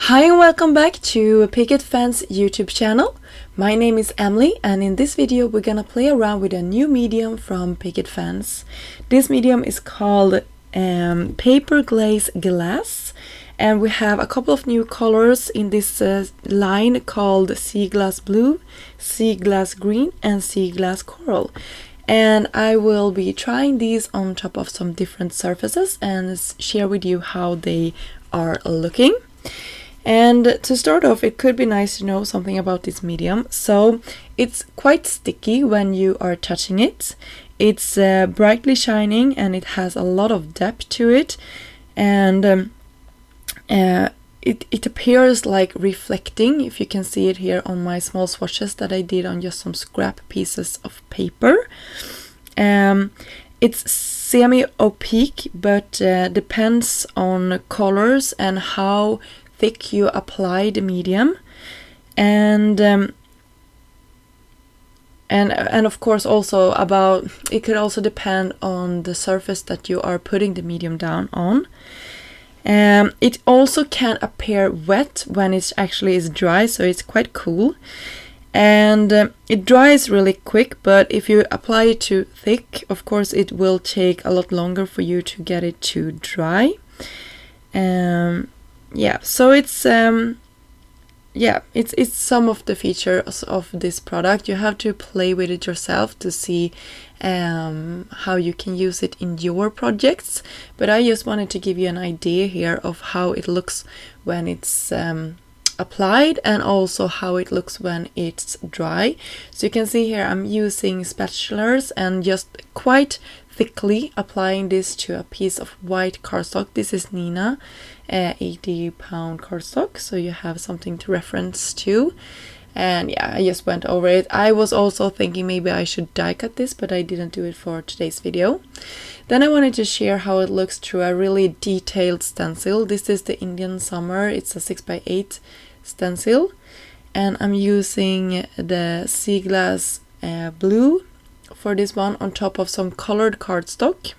Hi and welcome back to Picket Fans YouTube channel. My name is Emily and in this video we're gonna play around with a new medium from Picket Fans. This medium is called Paper Glaze Glass, and we have a couple of new colors in this line called Sea Glass Blue, Sea Glass Green and Sea Glass Coral. And I will be trying these on top of some different surfaces and share with you how they are looking. And to start off, it could be nice to know something about this medium. So it's quite sticky when you are touching it. It's brightly shining and it has a lot of depth to it, and it appears like reflecting, if you can see it here on my small swatches that I did on just some scrap pieces of paper. It's semi-opaque, but depends on colors and how thick you apply the medium, and of course also about it could also depend on the surface that you are putting the medium down on. It also can appear wet when it actually is dry, so it's quite cool, and it dries really quick, but if you apply it too thick, of course it will take a lot longer for you to get it to dry. Yeah, so it's some of the features of this product. You have to play with it yourself to see how you can use it in your projects, but I just wanted to give you an idea here of how it looks when it's applied and also how it looks when it's dry. So you can see here I'm using spatulas and just quite thickly applying this to a piece of white cardstock. This is Nina 80-pound cardstock, so you have something to reference to. And yeah, I just went over it. I was also thinking maybe I should die cut this, but I didn't do it for today's video. Then I wanted to share how it looks through a really detailed stencil. This is the Indian Summer. It's a 6x8 stencil, and I'm using the Sea Glass Blue for this one on top of some colored cardstock.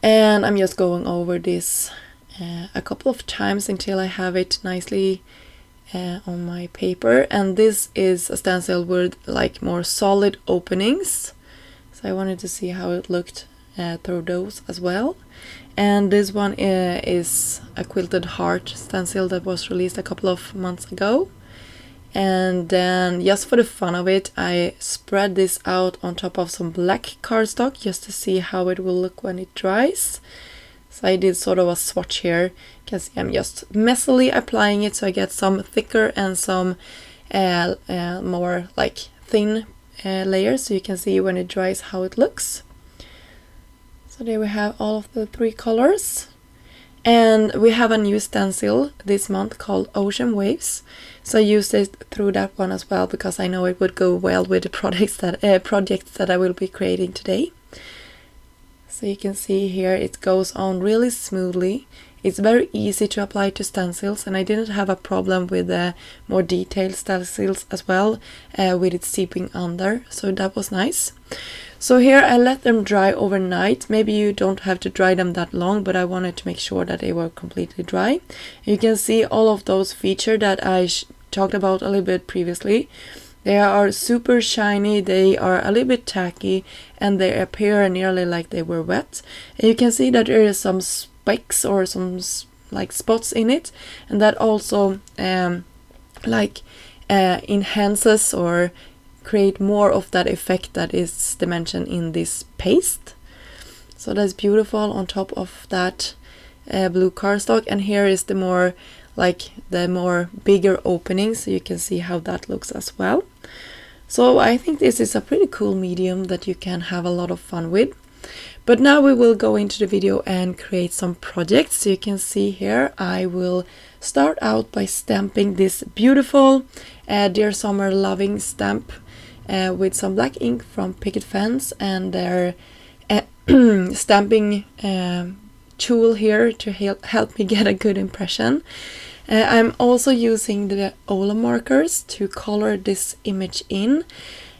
And I'm just going over this a couple of times until I have it nicely on my paper. And this is a stencil with like more solid openings, so I wanted to see how it looked through those as well. And this one is a quilted heart stencil that was released a couple of months ago. And then just for the fun of it, I spread this out on top of some black cardstock just to see how it will look when it dries. So I did sort of a swatch here. You can see I'm just messily applying it so I get some thicker and some more like thin layers, so you can see when it dries how it looks. So there we have all of the three colors. And we have a new stencil this month called Ocean Waves, so I used it through that one as well because I know it would go well with the projects that I will be creating today. So you can see here it goes on really smoothly. It's very easy to apply to stencils, and I didn't have a problem with the more detailed stencils as well with it seeping under, so that was nice. So here I let them dry overnight. Maybe you don't have to dry them that long, but I wanted to make sure that they were completely dry. You can see all of those features that I talked about a little bit previously. They are super shiny, they are a little bit tacky, and they appear nearly like they were wet. And you can see that there is some specks or some like spots in it, and that also enhances or create more of that effect that is dimension in this paste. So that's beautiful on top of that blue cardstock. And here is the more bigger opening, so you can see how that looks as well. So I think this is a pretty cool medium that you can have a lot of fun with. But now we will go into the video and create some projects. So you can see here I will start out by stamping this beautiful Dear Summer Loving stamp with some black ink from Picket Fans and their stamping tool here to help me get a good impression. I'm also using the Ola markers to color this image in,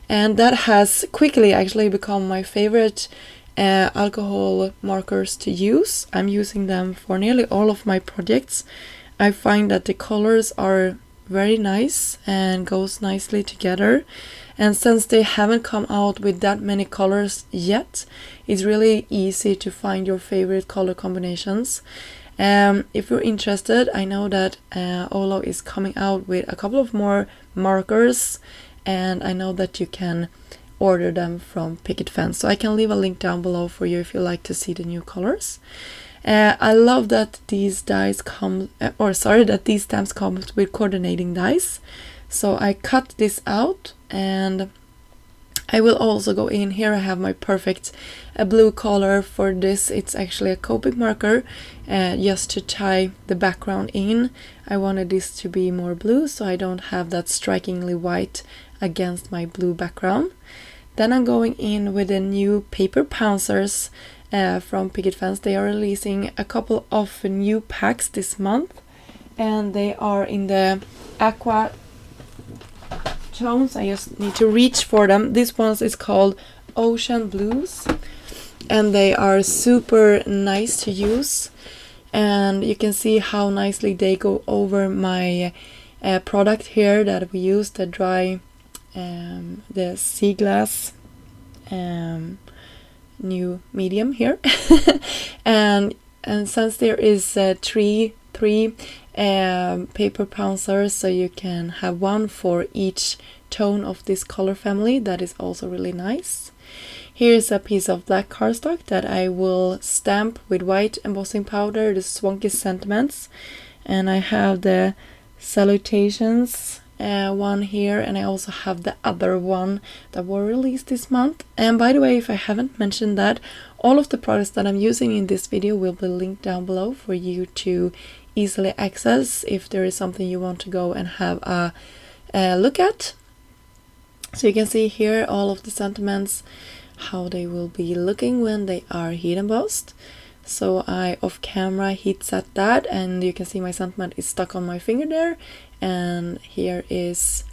and that has quickly actually become my favorite alcohol markers to use. I'm using them for nearly all of my projects. I find that the colors are very nice and goes nicely together, and since they haven't come out with that many colors yet, it's really easy to find your favorite color combinations. If you're interested, I know that Olo is coming out with a couple of more markers, and I know that you can order them from Picket Fence, so I can leave a link down below for you if you like to see the new colors. I love that these dies come, that these stamps come with coordinating dies. So I cut this out, and I will also go in here. I have my perfect blue color for this. It's actually a Copic marker, just to tie the background in. I wanted this to be more blue, so I don't have that strikingly white against my blue background. Then I'm going in with the new paper pouncers from Picket Fence. They are releasing a couple of new packs this month, and they are in the aqua tones. I just need to reach for them. This one is called Ocean Blues, and they are super nice to use, and you can see how nicely they go over my product here that we use, the dry the sea glass new medium here. and since there is three paper pouncers, so you can have one for each tone of this color family, that is also really nice. Here's a piece of black cardstock that I will stamp with white embossing powder, the Swanky Sentiments, and I have the Salutations one here, and I also have the other one that were released this month. And by the way, if I haven't mentioned that, all of the products that I'm using in this video will be linked down below for you to easily access if there is something you want to go and have a look at. So you can see here all of the sentiments, how they will be looking when they are heat embossed. So I off camera heat set that, and you can see my sentiment is stuck on my finger there, and here is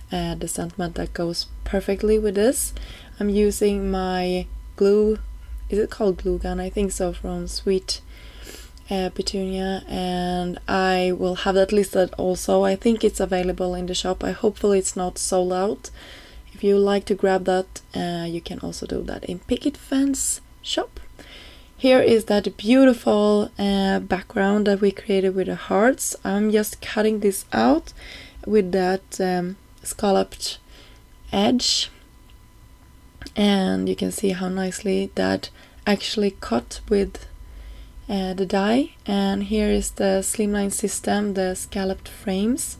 the sentiment that goes perfectly with this. I'm using my glue, is it called glue gun? I think so, from Sweet Petunia, and I will have that listed also. I think it's available in the shop. Hopefully it's not sold out. If you like to grab that, you can also do that in Picket Fence shop. Here is that beautiful background that we created with the hearts. I'm just cutting this out with that scalloped edge, and you can see how nicely that actually cut with the die. And here is the slimline system, the scalloped frames,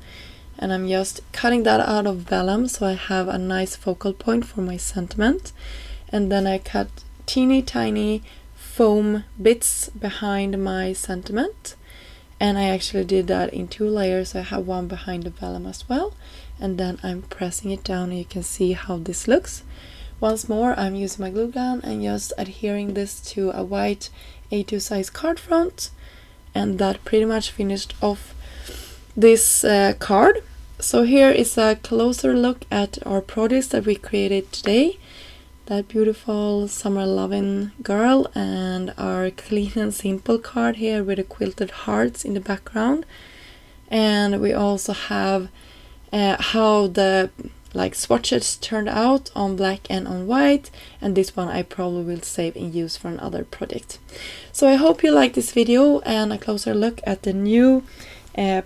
and I'm just cutting that out of vellum so I have a nice focal point for my sentiment. And then I cut teeny tiny foam bits behind my sentiment, and I actually did that in 2 layers. I have one behind the vellum as well, and then I'm pressing it down, and you can see how this looks. Once more, I'm using my glue gun and just adhering this to a white A2 size card front, and that pretty much finished off this card. So here is a closer look at our projects that we created today. That beautiful summer loving girl, and our clean and simple card here with the quilted hearts in the background. And we also have how the swatches turned out on black and on white, and this one I probably will save and use for another project. So I hope you like this video and a closer look at the new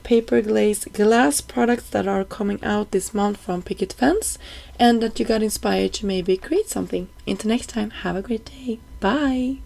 paper glaze glass products that are coming out this month from Picket Fence, and that you got inspired to maybe create something. Until next time, have a great day. Bye!